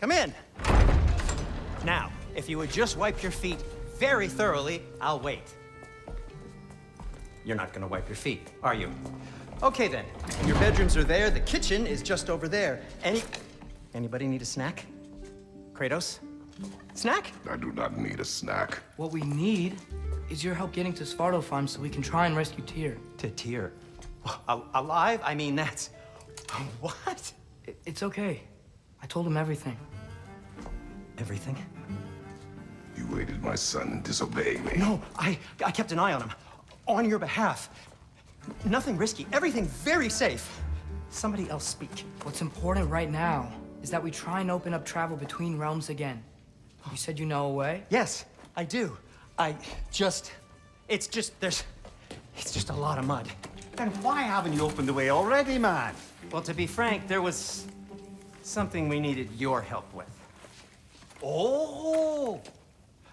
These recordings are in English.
Come in. Now, if you would just wipe your feet very thoroughly, I'll wait. You're not gonna wipe your feet, are you? Okay then, your bedrooms are there, the kitchen is just over there. Anybody need a snack? Kratos? Snack? I do not need a snack. What we need is your help getting to Svartalfheim so we can try and rescue Tyr. To Tyr? Alive? I mean, that's... What? It's okay. I told him everything. Everything? You aided my son in disobeying me. No, I kept an eye on him. On your behalf. Nothing risky. Everything very safe. Somebody else speak. What's important right now is that we try and open up travel between realms again. You said you know a way? Yes, I do. It's just a lot of mud. Then why haven't you opened the way already, man? Well, to be frank, there was something we needed your help with. Oh!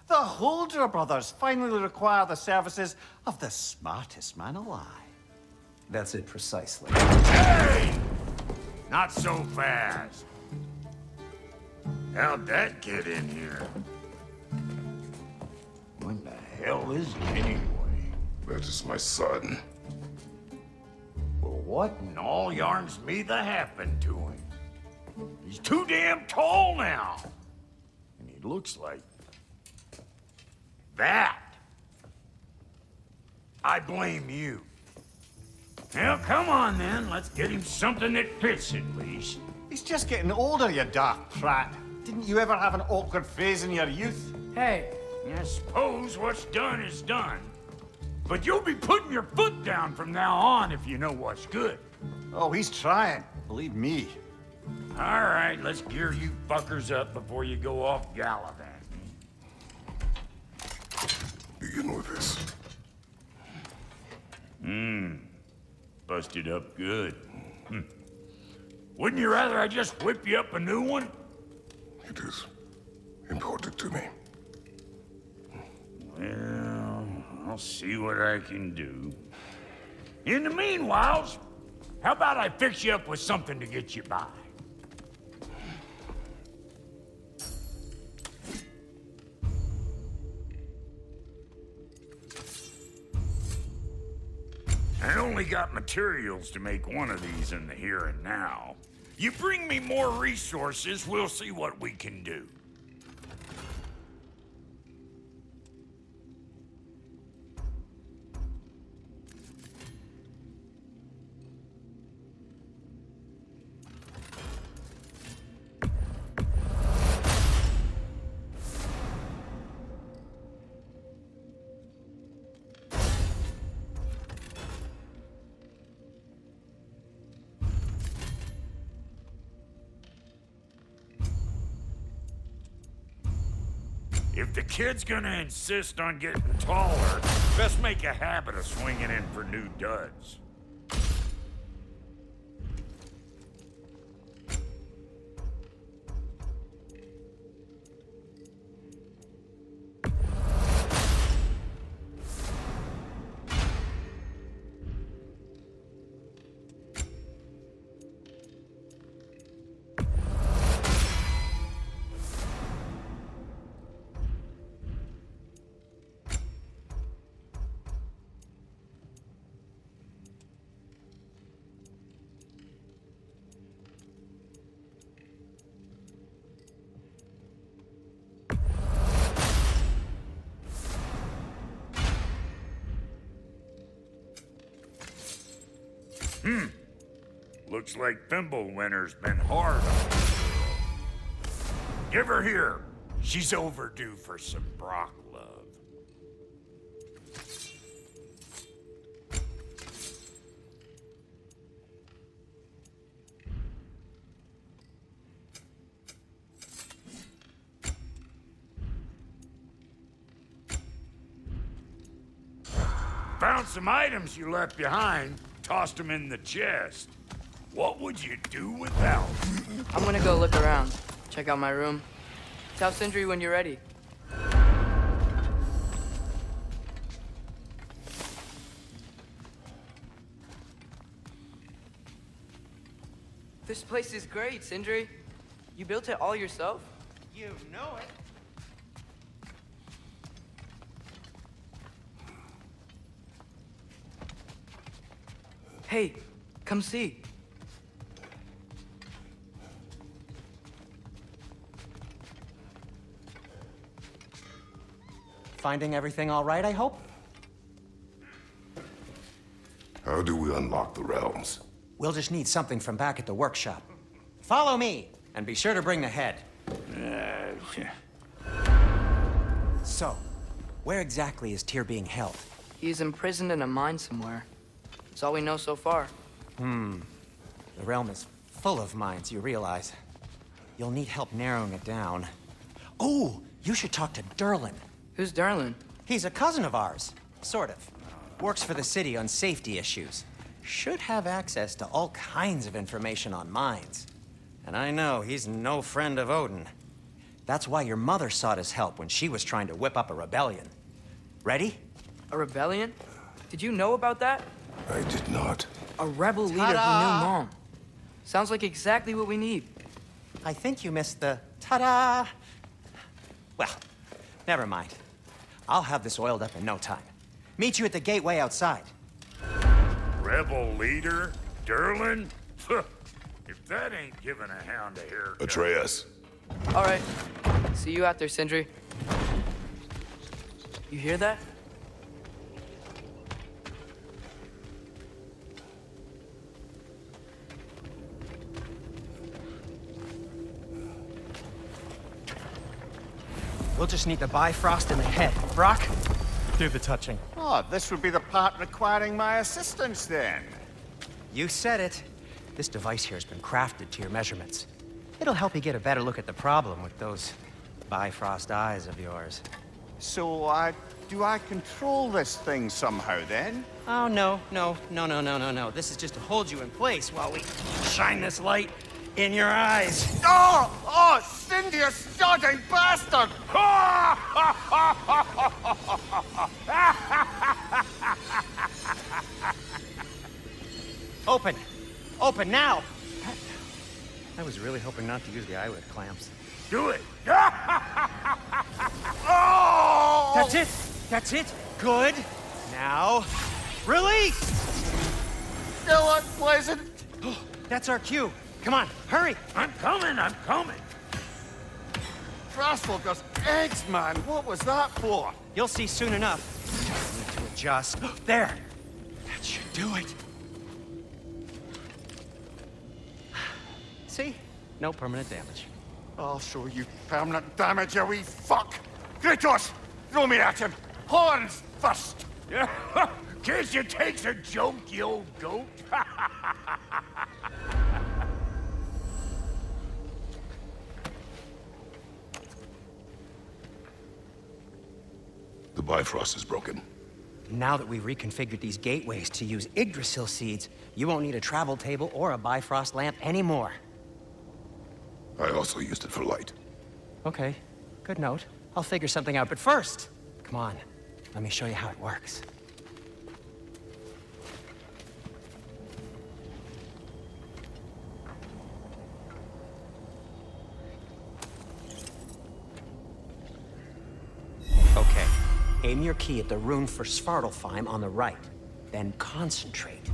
The Holder brothers finally require the services of the smartest man alive. That's it precisely. Hey! Not so fast. How'd that get in here? When the hell is he anyway? That is my son. Well, what in all yarns me that happened to him? He's too damn tall now. And he looks like... that. I blame you. Now, come on then. Let's get him something that fits at least. He's just getting older, you daft prat. Didn't you ever have an awkward phase in your youth? Hey, I suppose what's done is done. But you'll be putting your foot down from now on if you know what's good. Oh, he's trying. Believe me. All right, let's gear you fuckers up before you go off gallivanting. Begin with this. Busted up good. Wouldn't you rather I just whip you up a new one? It is important to me. Well, I'll see what I can do. In the meanwhile, how about I fix you up with something to get you by? I only got materials to make one of these in the here and now. You bring me more resources, we'll see what we can do. If the kid's gonna insist on getting taller, best make a habit of swinging in for new duds. Looks like Fimbulwinter's been hard on this girl. Give her here. She's overdue for some Brock love. Found some items you left behind. Tossed them in the chest. What would you do without them? I'm gonna go look around. Check out my room. Tell Sindri when you're ready. This place is great, Sindri. You built it all yourself? You know it. Hey, come see. Finding everything all right, I hope? How do we unlock the realms? We'll just need something from back at the workshop. Follow me, and be sure to bring the head. So, where exactly is Tyr being held? He's imprisoned in a mine somewhere. That's all we know so far. The realm is full of mines, you realize. You'll need help narrowing it down. Oh, you should talk to Derlin. Who's Darlin? He's a cousin of ours, sort of. Works for the city on safety issues. Should have access to all kinds of information on mines. And I know he's no friend of Odin. That's why your mother sought his help when she was trying to whip up a rebellion. Ready? A rebellion? Did you know about that? I did not. A rebel leader who knew Ta-da! Mom. Sounds like exactly what we need. I think you missed the ta-da. Well, never mind. I'll have this oiled up in no time. Meet you at the gateway outside. Rebel leader? Derlin? If that ain't giving a hound a haircut. Atreus. All right. See you out there, Sindri. You hear that? We'll just need the Bifrost in the head. Brock, do the touching. Oh, this would be the part requiring my assistance then. You said it. This device here has been crafted to your measurements. It'll help you get a better look at the problem with those Bifrost eyes of yours. So, do I control this thing somehow then? Oh, no. This is just to hold you in place while we shine this light in your eyes. Oh, Cindy, you sodding bastard! Open! Open now! I was really hoping not to use the eyelid clamps. Do it! Oh! That's it! That's it! Good! Now, release! Still unpleasant. That's our cue. Come on, hurry! I'm coming! Frostwalker's eggs, man. What was that for? You'll see soon enough. Need to adjust. There! That should do it. See? No permanent damage. I'll show you permanent damage, you wee fuck! Kratos! Throw me at him! Horns first! Guess you takes a joke, you old goat. The Bifrost is broken. Now that we've reconfigured these gateways to use Yggdrasil seeds, you won't need a travel table or a Bifrost lamp anymore. I also used it for light. Okay, good note. I'll figure something out, but first, come on, let me show you how it works. Okay, aim your key at the rune for Svartalfheim on the right, then concentrate.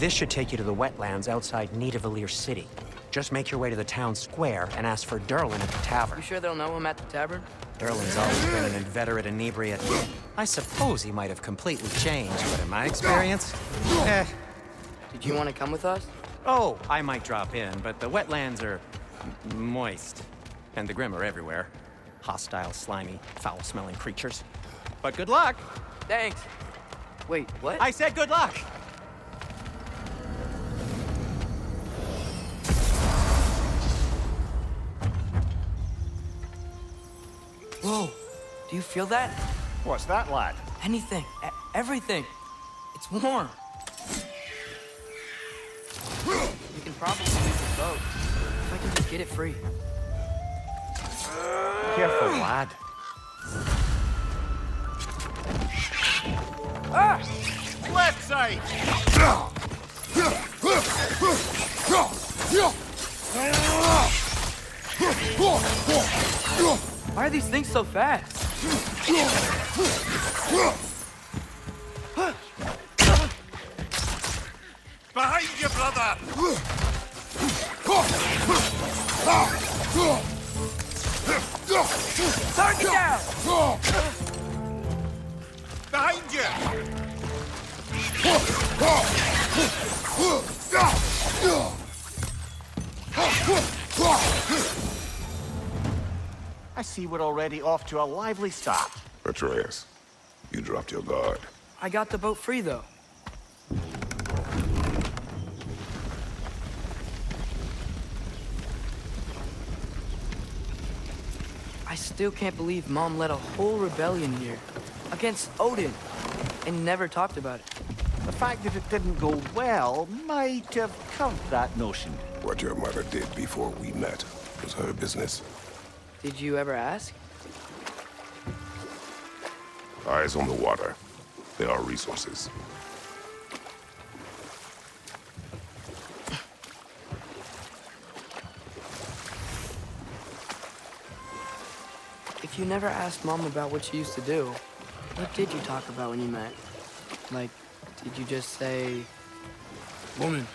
This should take you to the wetlands outside Nidavellir City. Just make your way to the town square and ask for Derlin at the tavern. You sure they'll know him at the tavern? Derlin's always been an inveterate inebriate. I suppose he might have completely changed, but in my experience, Did you want to come with us? Oh, I might drop in, but the wetlands are moist. And the Grim are everywhere. Hostile, slimy, foul-smelling creatures. But good luck! Thanks. Wait, what? I said good luck! Whoa, do you feel that? What's that, lad? Anything, everything. It's warm. We can probably use the boat. If I can just get it free. Careful, lad. Ah! Left side! Why are these things so fast? Behind you, brother! Target down! Behind you! I see we're already off to a lively start. Atreus, you dropped your guard. I got the boat free, though. I still can't believe Mom led a whole rebellion here. Against Odin. And never talked about it. The fact that it didn't go well might have covered that notion. What your mother did before we met was her business. Did you ever ask? Eyes on the water. There are resources. If you never asked Mom about what she used to do, what did you talk about when you met? Like, did you just say... Woman,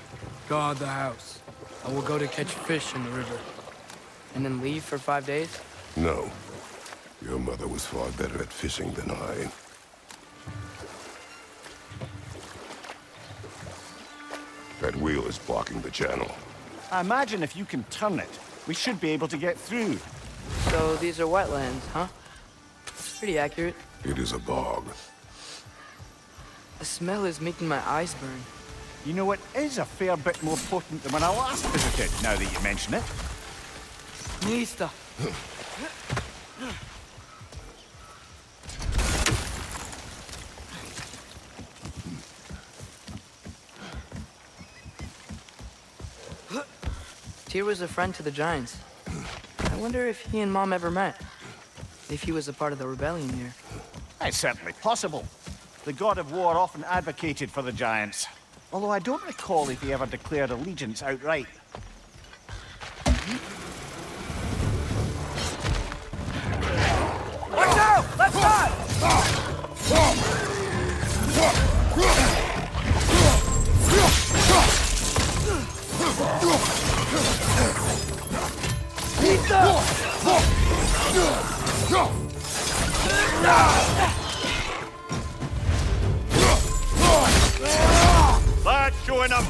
guard the house. I will go to catch fish in the river. And then leave for 5 days? No. Your mother was far better at fishing than I. That wheel is blocking the channel. I imagine if you can turn it, we should be able to get through. So these are wetlands, huh? Pretty accurate. It is a bog. The smell is making my eyes burn. You know, it is a fair bit more potent than when I last visited, now that you mention it. Nista. Tyr was a friend to the Giants. I wonder if he and Mom ever met. If he was a part of the rebellion here. It's certainly possible. The god of war often advocated for the Giants. Although I don't recall if he ever declared allegiance outright. Watch out! Left side! Lads showing up!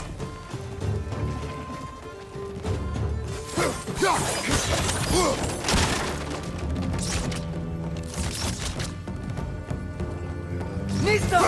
Nista!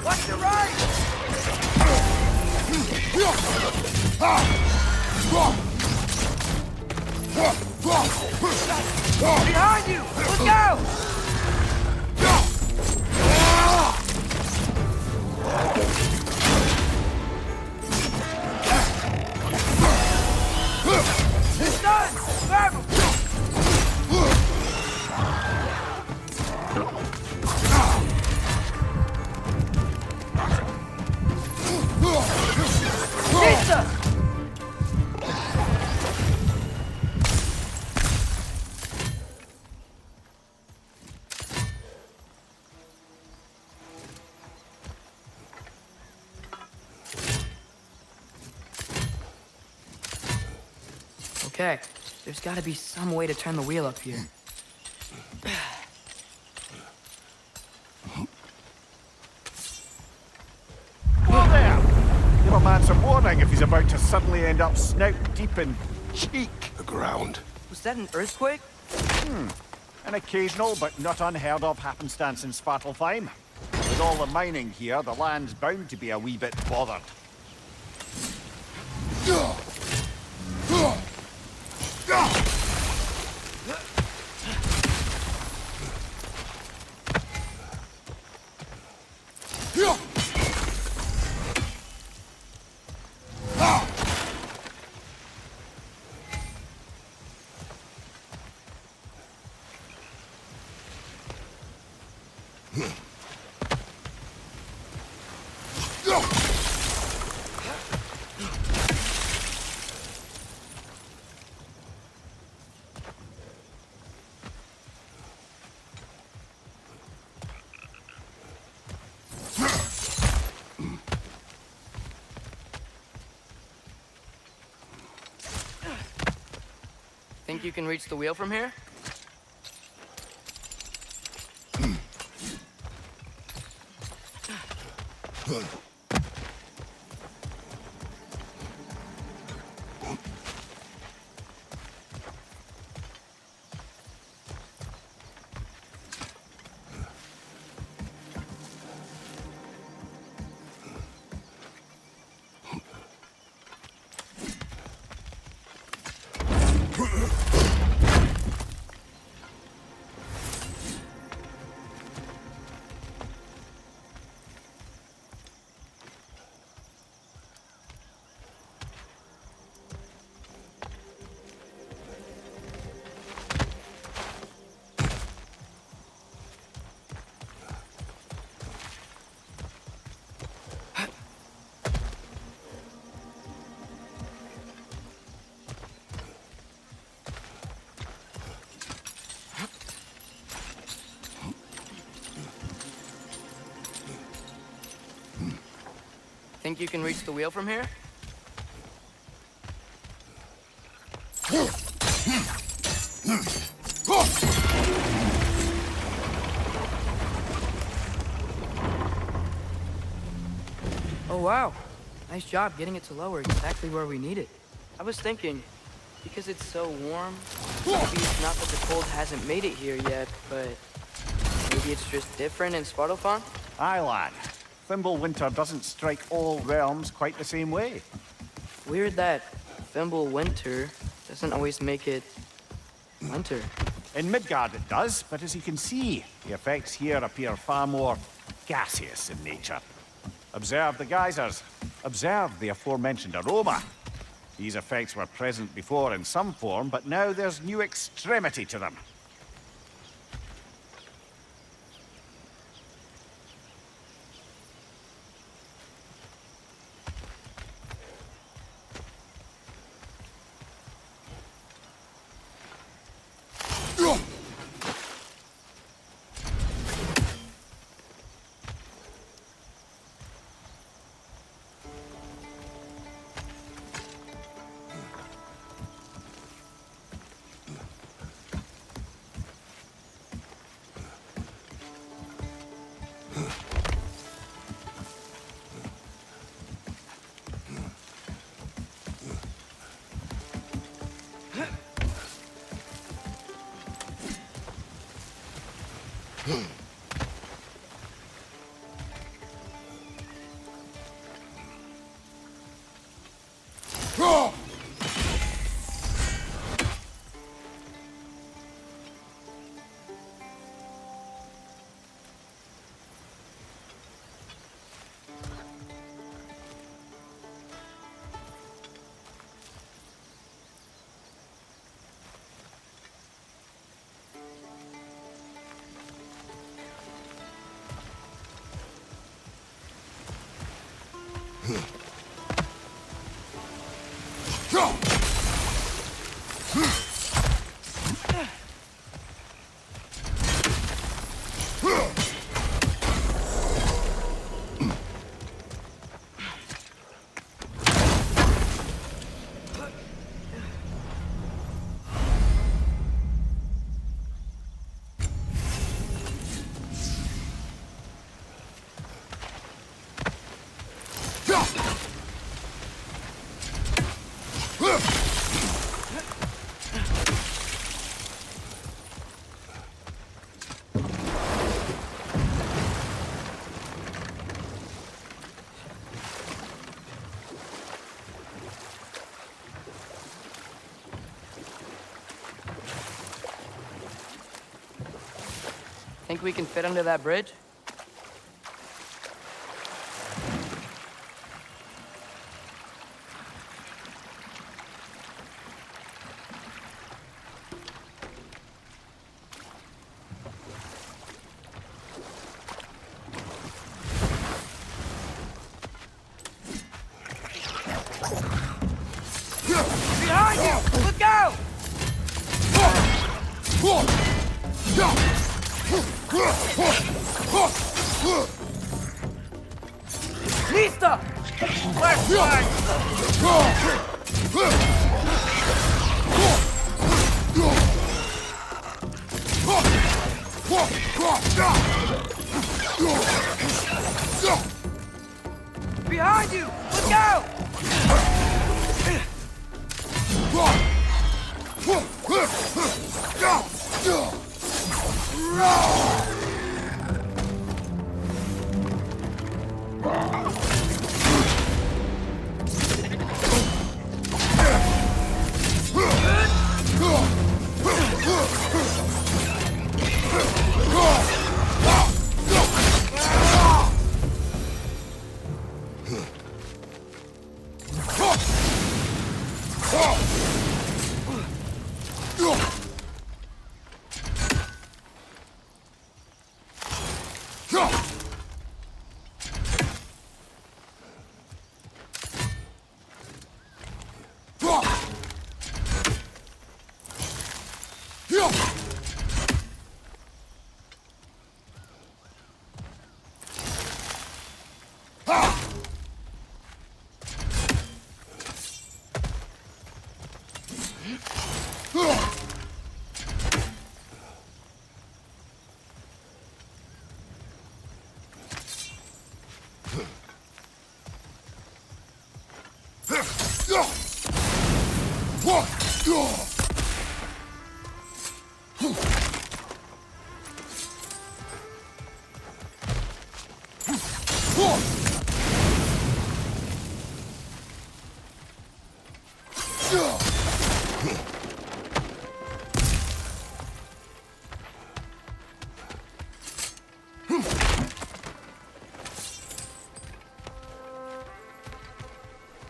Watch your right! Behind you! Look out! Okay, there's gotta be some way to turn the wheel up here. Whoa there! Give a man some warning if he's about to suddenly end up snout deep in cheek. The ground. Was that an earthquake? An occasional but not unheard of happenstance in Svartalfheim. With all the mining here, the land's bound to be a wee bit bothered. Think you can reach the wheel from here? Think you can reach the wheel from here? Oh wow, nice job getting it to lower exactly where we need it. I was thinking, because it's so warm, maybe it's not that the cold hasn't made it here yet, but maybe it's just different in Svartalfheim? Aye, lad. Thimble winter doesn't strike all realms quite the same way. Weird that Thimble winter doesn't always make it winter. In Midgard it does, but as you can see, the effects here appear far more gaseous in nature. Observe the geysers. Observe the aforementioned aroma. These effects were present before in some form, but now there's new extremity to them. Think we can fit under that bridge? Behind you! Look out! Lista! Left side! Behind you! Look out!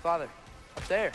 Father, up there.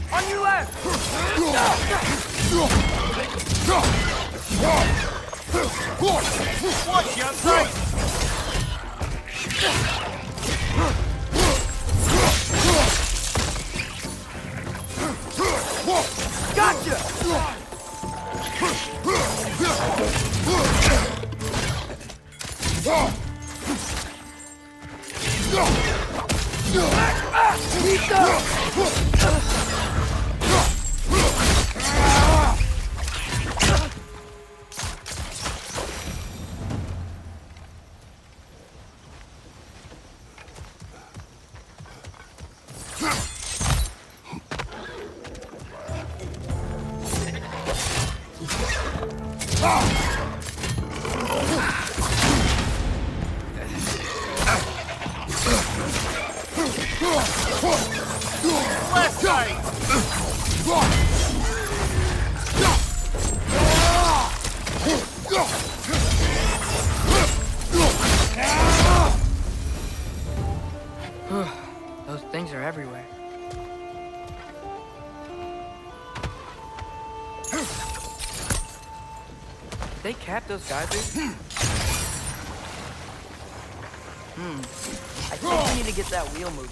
On your left! Watch your right! Gotcha! Left side! Those things are everywhere. Did they cap those geysers? I think we need to get that wheel moving,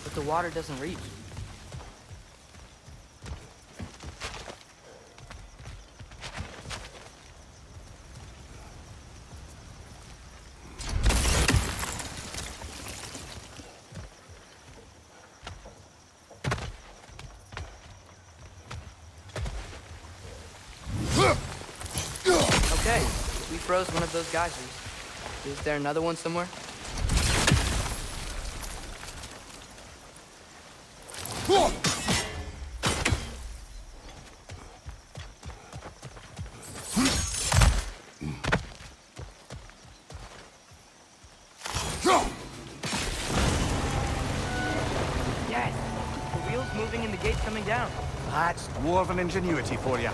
but the water doesn't reach. Okay, we froze one of those geysers. Is there another one somewhere? Yes! The wheel's moving and the gate's coming down. That's dwarven ingenuity for you.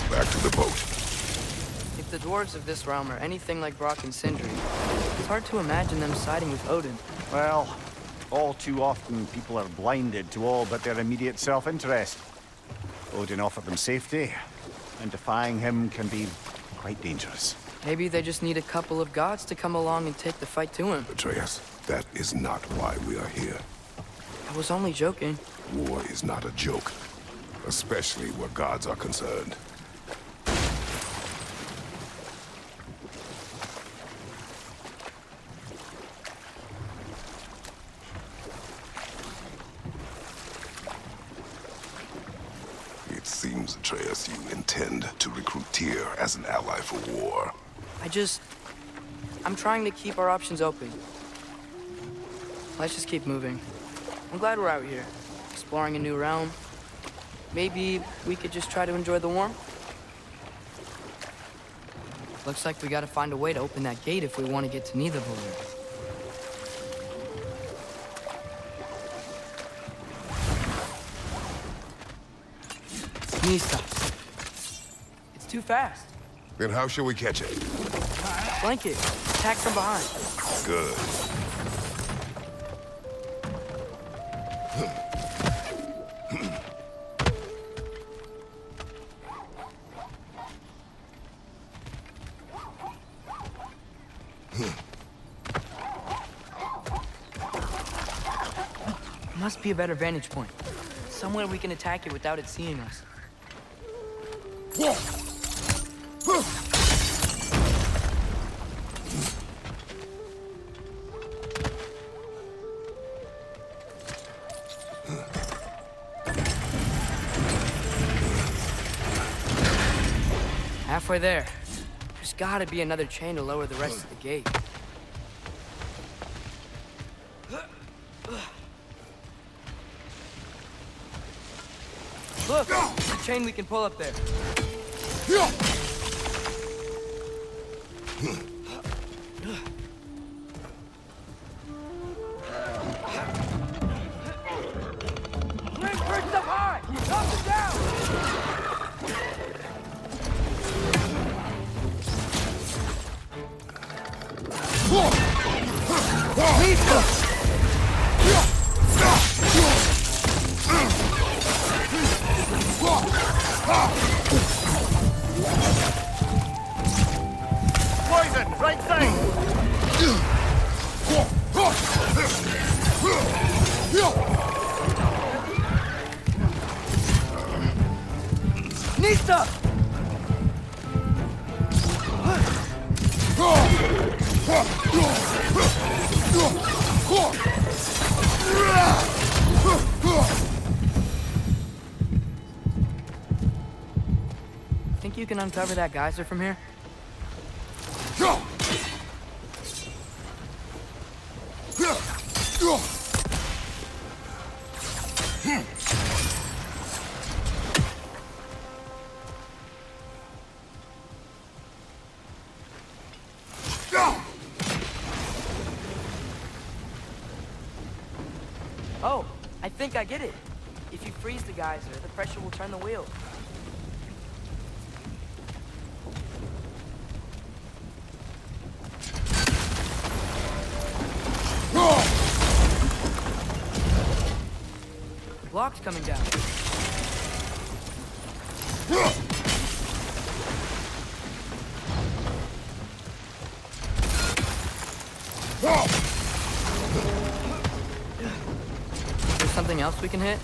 Back to the boat. If the dwarves of this realm are anything like Brock and Sindri, it's hard to imagine them siding with Odin. Well, all too often people are blinded to all but their immediate self-interest. Odin offered them safety, and defying him can be quite dangerous. Maybe they just need a couple of gods to come along and take the fight to him. Atreus, that is not why we are here. I was only joking. War is not a joke, especially where gods are concerned. It seems, Atreus, you intend to recruit Tyr as an ally for war. I'm trying to keep our options open. Let's just keep moving. I'm glad we're out here, exploring a new realm. Maybe we could just try to enjoy the warmth? Looks like we gotta find a way to open that gate if we want to get to Nidavellir. Nista. It's too fast. Then how shall we catch it? Flank it. Attack from behind. Good. Must be a better vantage point. Somewhere we can attack it without it seeing us. Halfway there. There's gotta be another chain to lower the rest of the gate. Look! The chain we can pull up there. Swing first up high! Up and down! Lisa! Poison, right side! Nista! Think you can uncover that geyser from here? Oh, I think I get it. If you freeze the geyser, the pressure will turn the wheel. Block's coming down. Is there something else we can hit?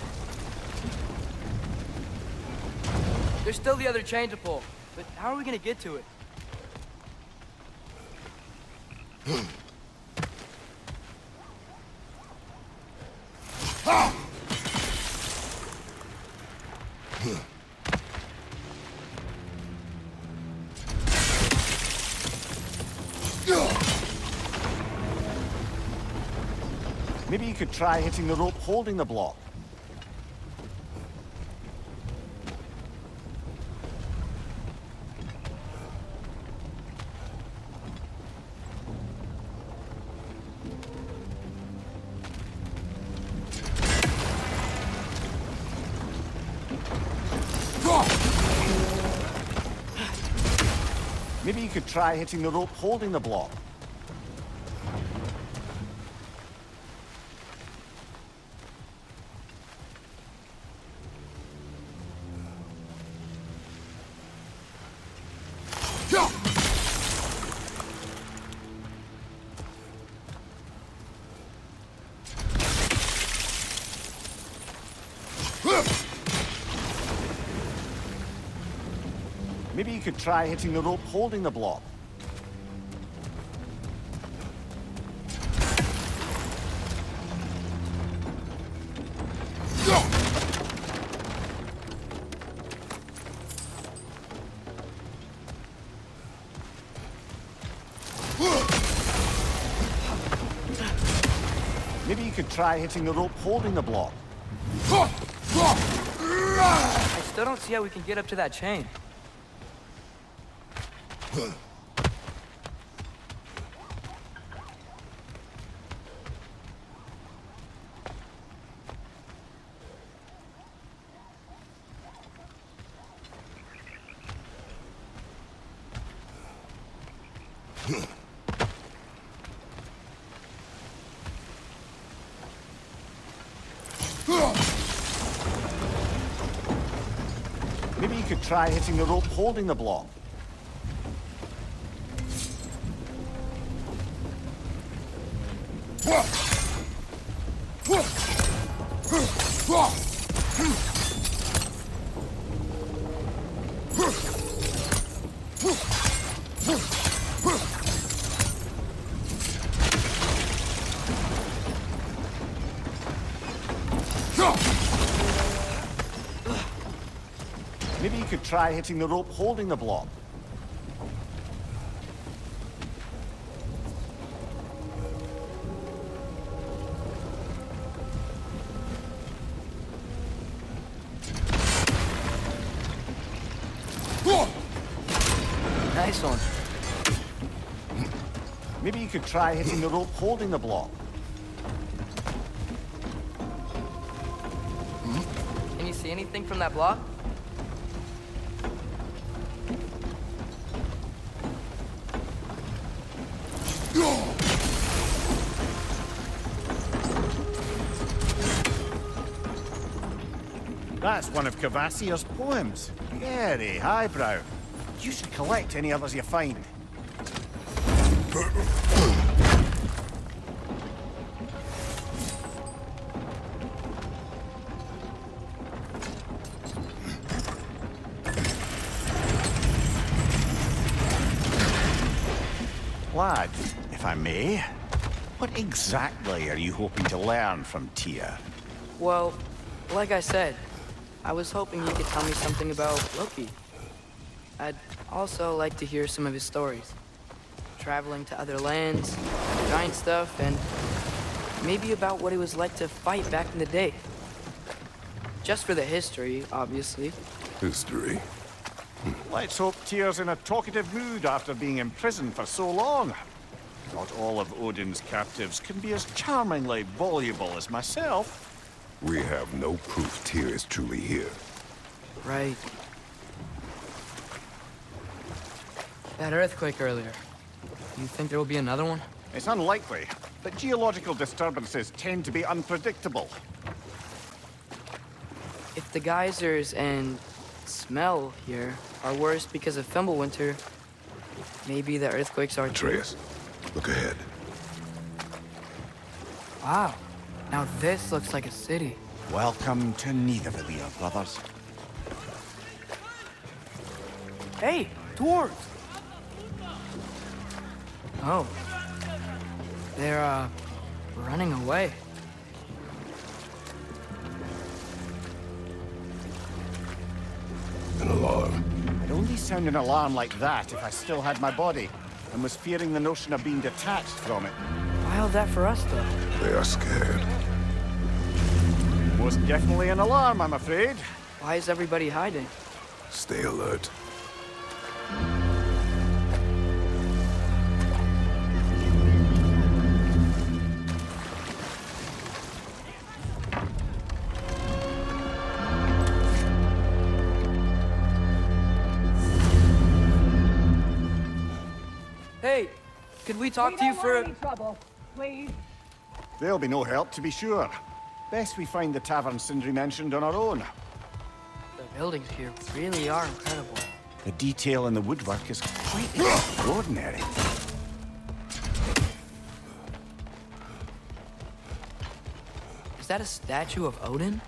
There's still the other chain to pull, but how are we gonna get to it? Maybe you could try hitting the rope holding the block. Maybe you could try hitting the rope holding the block. Maybe you could try hitting the rope holding the block. Maybe you could try hitting the rope holding the block. I still don't see how we can get up to that chain. Maybe you could try hitting the rope holding the block. Maybe you could try hitting the rope holding the block. Nice one. Maybe you could try hitting the rope holding the block. Can you see anything from that block? That's one of Cavassier's poems. Very highbrow. You should collect any others you find. Lad, if I may, what exactly are you hoping to learn from Tyr? Well, like I said, I was hoping you could tell me something about Loki. I'd also like to hear some of his stories. Traveling to other lands, giant stuff, and maybe about what it was like to fight back in the day. Just for the history, obviously. History. Let's hope Tyr's in a talkative mood after being imprisoned for so long. Not all of Odin's captives can be as charmingly voluble as myself. We have no proof Tyr is truly here. Right. That earthquake earlier. You think there will be another one? It's unlikely, but geological disturbances tend to be unpredictable. If the geysers and smell here are worse because of Fimbulwinter, maybe the earthquakes are too. Atreus, look ahead. Wow. Now this looks like a city. Welcome to Nidavellir, brothers. Hey, dwarves! Oh. They're, running away. An alarm. I'd only sound an alarm like that if I still had my body, and was fearing the notion of being detached from it. Why all that for us, though? They are scared. Most definitely an alarm, I'm afraid. Why is everybody hiding? Stay alert. Hey, could we talk to you for any trouble, please. There'll be no help, to be sure. Best we find the tavern Sindri mentioned on our own. The buildings here really are incredible. The detail in the woodwork is quite extraordinary. Is that a statue of Odin?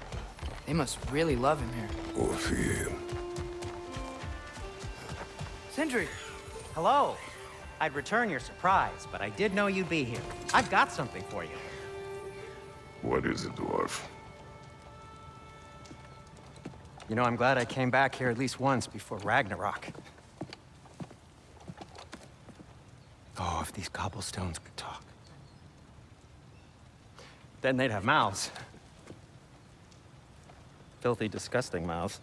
They must really love him here. Or fear him. Sindri! Hello. I'd return your surprise, but I did know you'd be here. I've got something for you. What is it, dwarf? You know, I'm glad I came back here at least once before Ragnarok. Oh, if these cobblestones could talk. Then they'd have mouths. Filthy, disgusting mouths.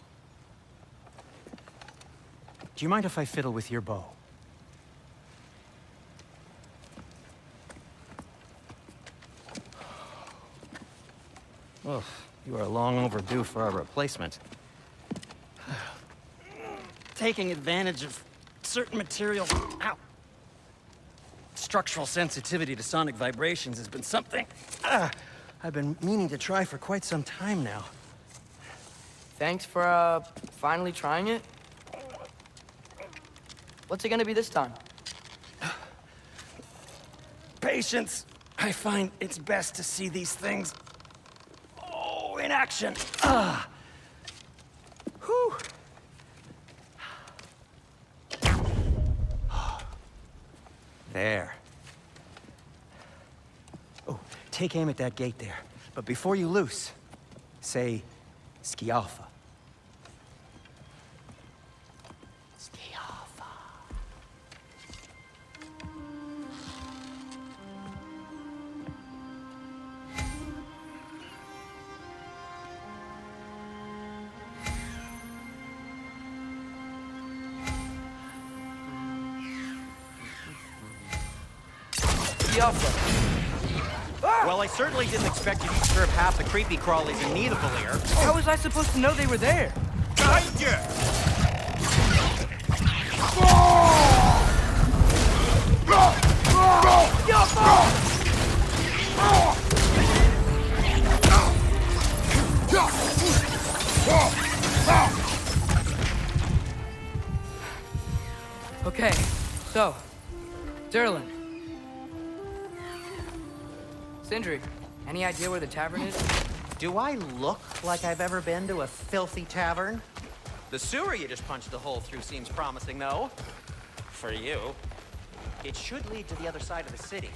Do you mind if I fiddle with your bow? Oh, you are long overdue for a replacement. Taking advantage of certain materials. Ow. Structural sensitivity to sonic vibrations has been something I've been meaning to try for quite some time now. Thanks for, finally trying it. What's it gonna be this time? Patience. I find it's best to see these things in action. Whew. There. Oh, take aim at that gate there. But before you loose, say Skialfa. Skialfa. Well, I certainly didn't expect you to disturb half the creepy crawlies in Nidavellir. How was I supposed to know they were there? Behind you! Okay, so, Derlin. Sindri, any idea where the tavern is? Do I look like I've ever been to a filthy tavern? The sewer you just punched a hole through seems promising, though. For you. It should lead to the other side of the city.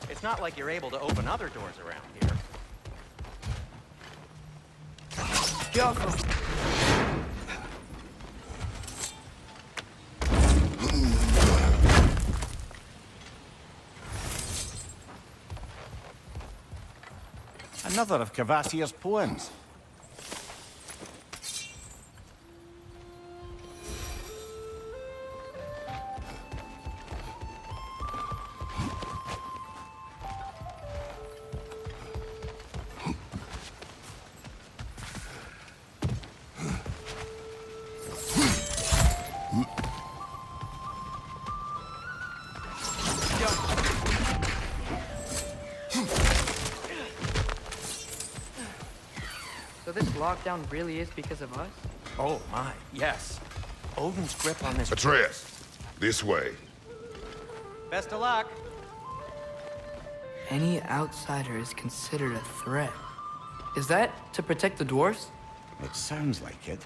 It's not like you're able to open other doors around here. Another of Kvasir's poems. So this lockdown really is because of us? Oh my, yes. Odin's grip on this... Atreus, this way. Best of luck. Any outsider is considered a threat. Is that to protect the dwarves? It sounds like it.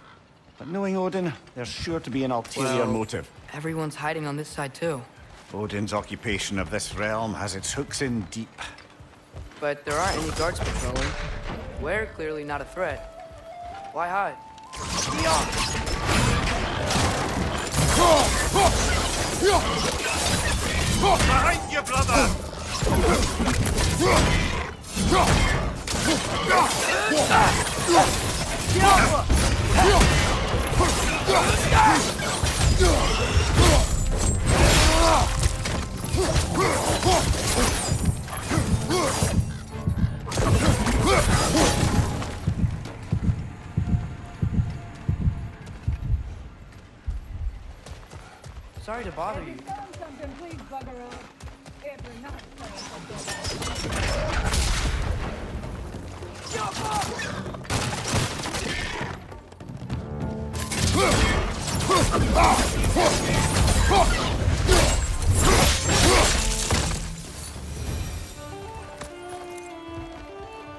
But knowing Odin, there's sure to be an ulterior motive. Everyone's hiding on this side too. Odin's occupation of this realm has its hooks in deep. But there aren't any guards patrolling. We're clearly not a threat. Why hide? Behind you, brother! Sorry to bother you. Something, please, buggeroo. If you're not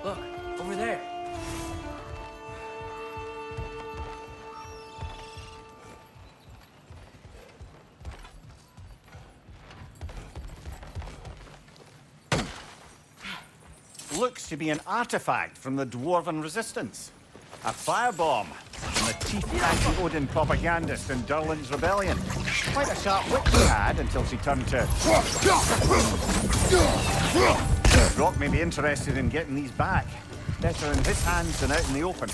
Look, over there. Looks to be an artifact from the Dwarven Resistance. A firebomb from the chief anti-Odin propagandist in Durlin's rebellion. Quite a sharp wit she had until she turned to... Rock may be interested in getting these back. Better in his hands than out in the open.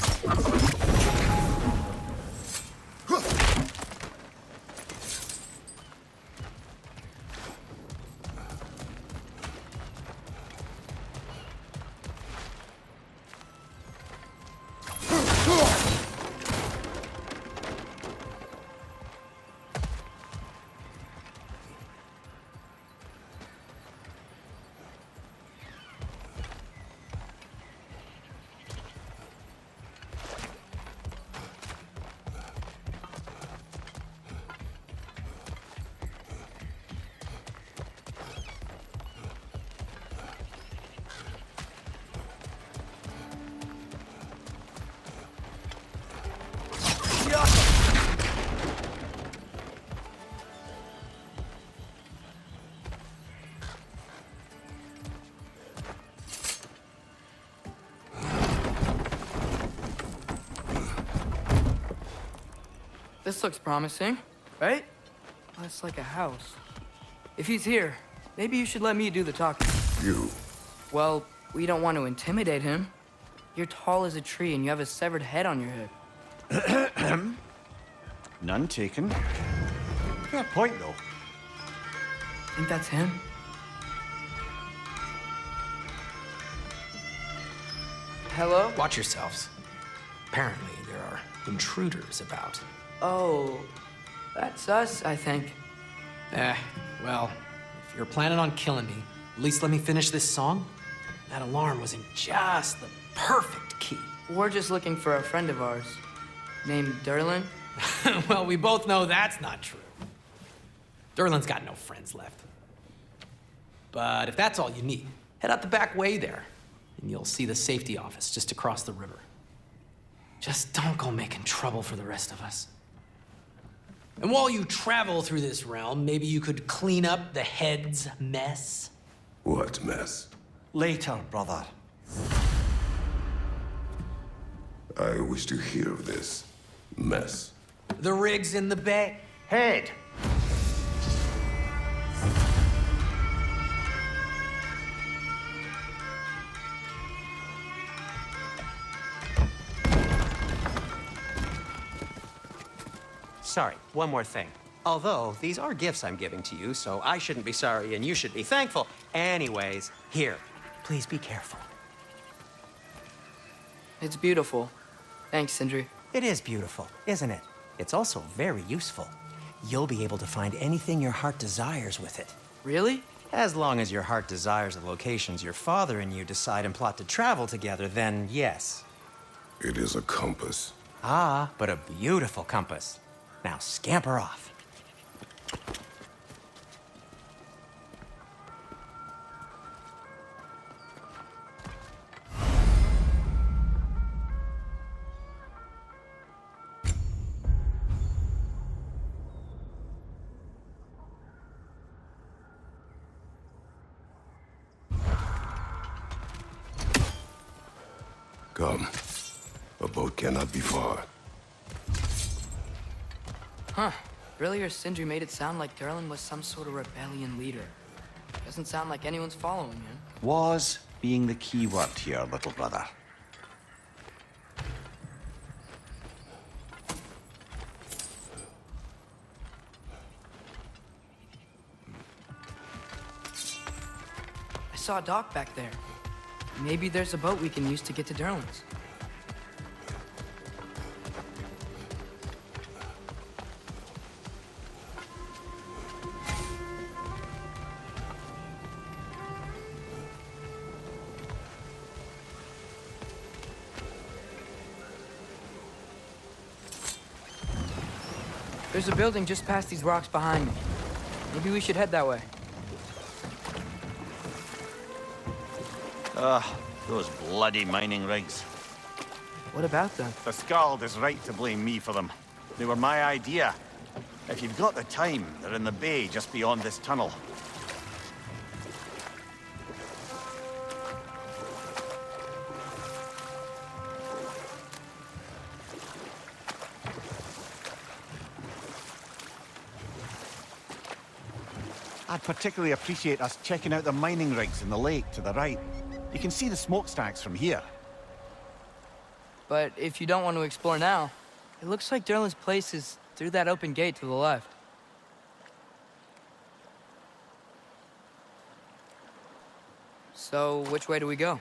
This looks promising, right? That's like a house. If he's here, maybe you should let me do the talking. You. Well, we don't want to intimidate him. You're tall as a tree and you have a severed head on your head. None taken. Fair point, though. Think that's him? Hello? Watch yourselves. Apparently, there are intruders about. Oh, that's us, I think. Well, if you're planning on killing me, at least let me finish this song. That alarm was in just the perfect key. We're just looking for a friend of ours, named Durlin. Well, we both know that's not true. Durlin's got no friends left. But if that's all you need, head out the back way there, and you'll see the safety office just across the river. Just don't go making trouble for the rest of us. And while you travel through this realm, maybe you could clean up the head's mess? What mess? Later, brother. I wish to hear of this mess. The rig's in the bay. Head! Sorry, one more thing. Although, these are gifts I'm giving to you, so I shouldn't be sorry and you should be thankful. Anyways, here, please be careful. It's beautiful. Thanks, Sindri. It is beautiful, isn't it? It's also very useful. You'll be able to find anything your heart desires with it. Really? As long as your heart desires the locations your father and you decide and plot to travel together, then yes. It is a compass. Ah, but a beautiful compass. Now scamper off. Come. A boat cannot be far. Huh. Earlier, Sindri made it sound like Durlin was some sort of rebellion leader. Doesn't sound like anyone's following him. Was being the key word here, little brother. I saw a dock back there. Maybe there's a boat we can use to get to Durlin's. There's a building just past these rocks behind me. Maybe we should head that way. Those bloody mining rigs. What about them? The Skald is right to blame me for them. They were my idea. If you've got the time, they're in the bay just beyond this tunnel. I'd particularly appreciate us checking out the mining rigs in the lake to the right. You can see the smokestacks from here. But if you don't want to explore now, it looks like Durlin's place is through that open gate to the left. So, which way do we go?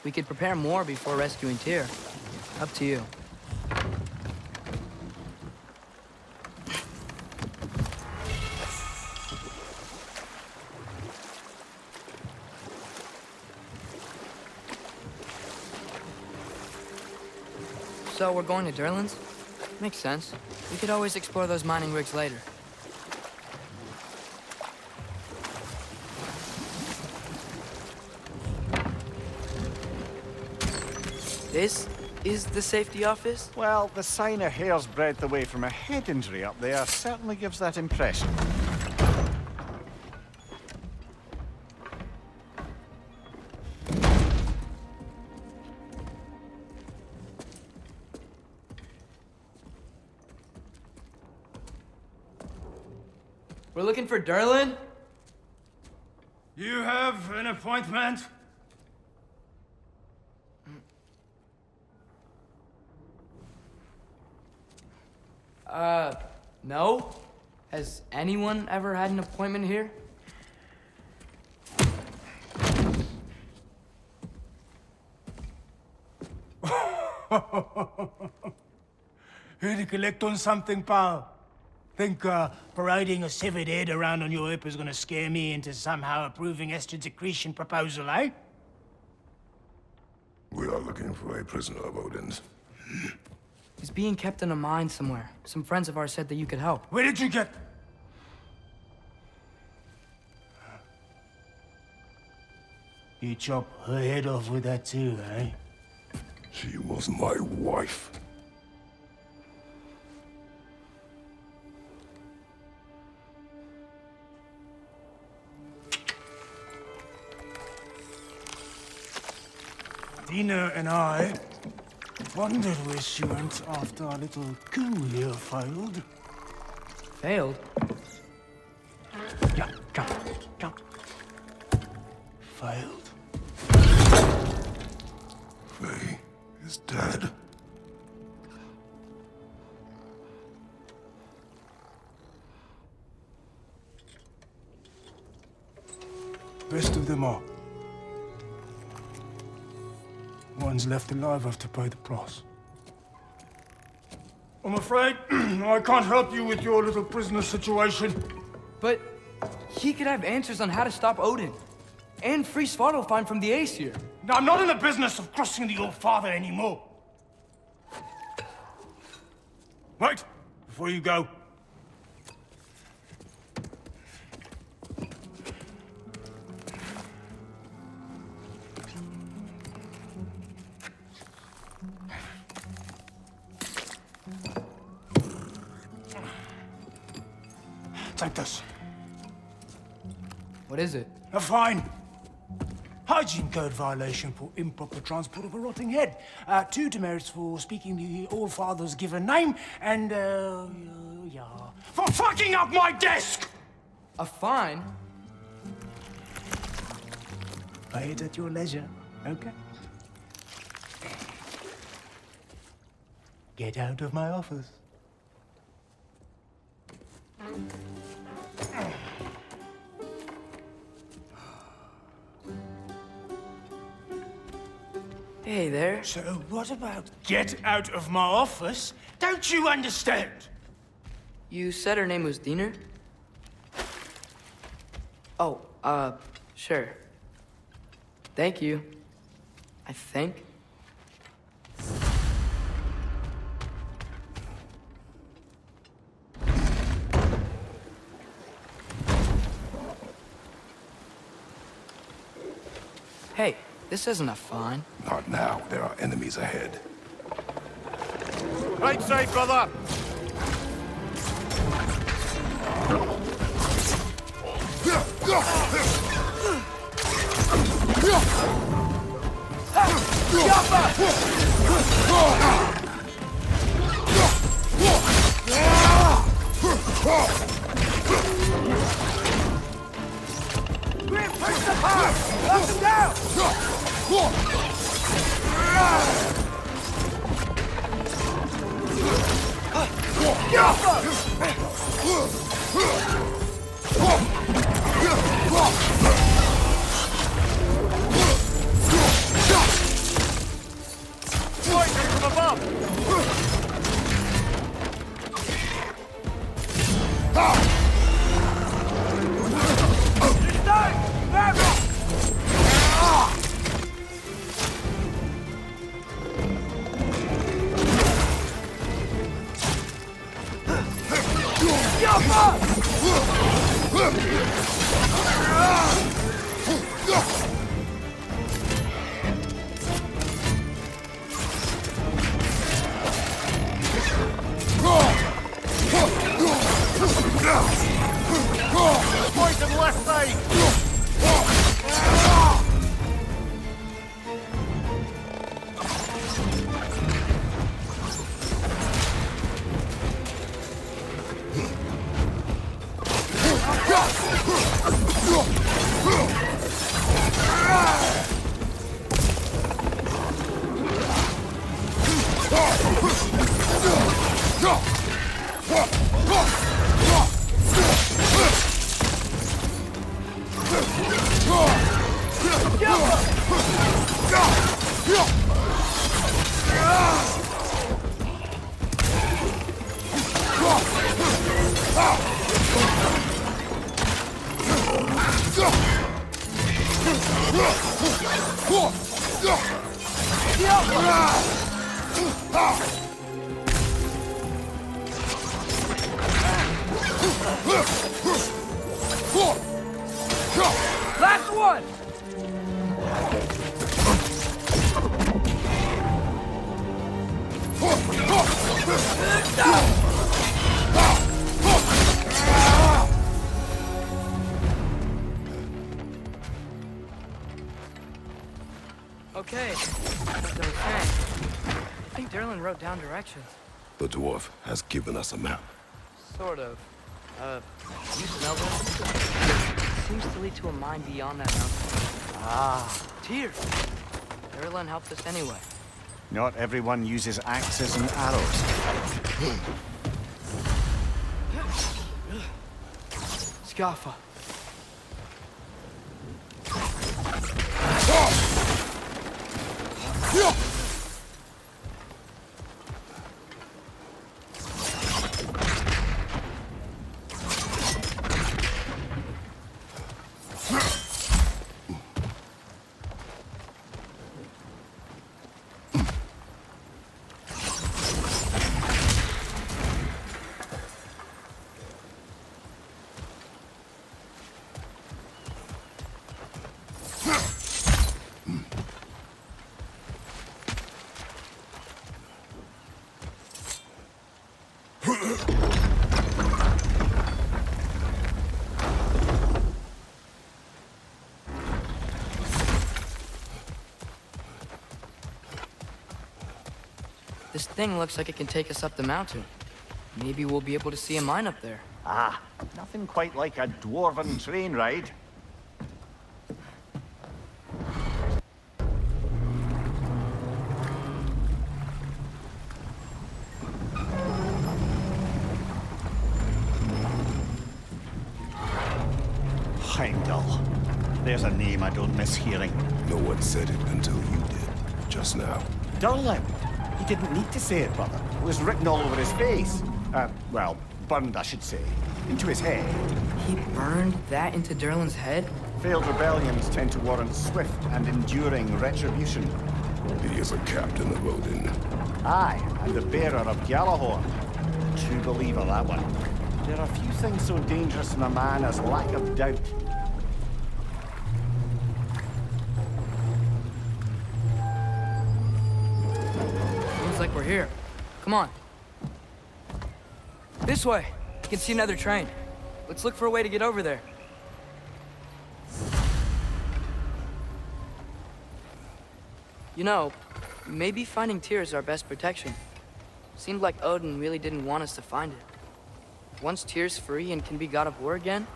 We could prepare more before rescuing Tyr. Up to you. So we're going to Durlin's? Makes sense. We could always explore those mining rigs later. This is the safety office? Well, the sign a hair's breadth away from a head injury up there certainly gives that impression. We're looking for Durlin? You have an appointment? No? Has anyone ever had an appointment here? Here to collect on something, pal? Think parading a severed head around on your hip is gonna scare me into somehow approving Estrid's accretion proposal, eh? We are looking for a prisoner of Odin's. He's being kept in a mine somewhere. Some friends of ours said that you could help. Where did you get... You chop her head off with that too, eh? She was my wife. Dina and I wondered where she went after our little coup here failed. Failed? Yeah, come, come. Failed. Faye is dead. Best of them all. One's left alive have to pay the price. I'm afraid I can't help you with your little prisoner situation. But he could have answers on how to stop Odin. And free Svartalfheim from the Aesir. Now, I'm not in the business of crossing the old father anymore. Wait, before you go. Take this. What is it? A fine. Hygiene code violation for improper transport of a rotting head. 2 demerits for speaking the All-Father's given name, and, yeah, for fucking up my desk! A fine? Pay it at your leisure, okay? Get out of my office. Hey there. So what about get out of my office? Don't you understand? You said her name was Diener? Oh, sure. Thank you. I think. Hey, this isn't a fine. Not now. There are enemies ahead. Right side, brother! Poison from above! Poison left side! Last one! Okay, that's what I was saying. I think Derlin wrote down directions. The dwarf has given us a map. Sort of. You smell this? Seems to lead to a mine beyond that mountain. Ah. Tyr! Derlin helped us anyway. Not everyone uses axes and arrows. Scaffa. This thing looks like it can take us up the mountain. Maybe we'll be able to see a mine up there. Ah, nothing quite like a dwarven train ride. Heimdall. There's a name I don't miss hearing. No one said it until you did, just now. Durlin. He didn't need to say it, brother. It was written all over his face. Well, burned, I should say. Into his head. He burned that into Durlin's head? Failed rebellions tend to warrant swift and enduring retribution. He is a captain of Odin. Aye, and the bearer of Gjallarhorn. True believer, that one. There are few things so dangerous in a man as lack of doubt. Seems like we're here. Come on. This way. You can see another train. Let's look for a way to get over there. You know, maybe finding Tyr is our best protection. Seemed like Odin really didn't want us to find it. Once Tyr's free and can be god of war again,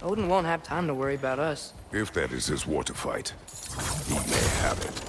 Odin won't have time to worry about us. If that is his war to fight, he may have it.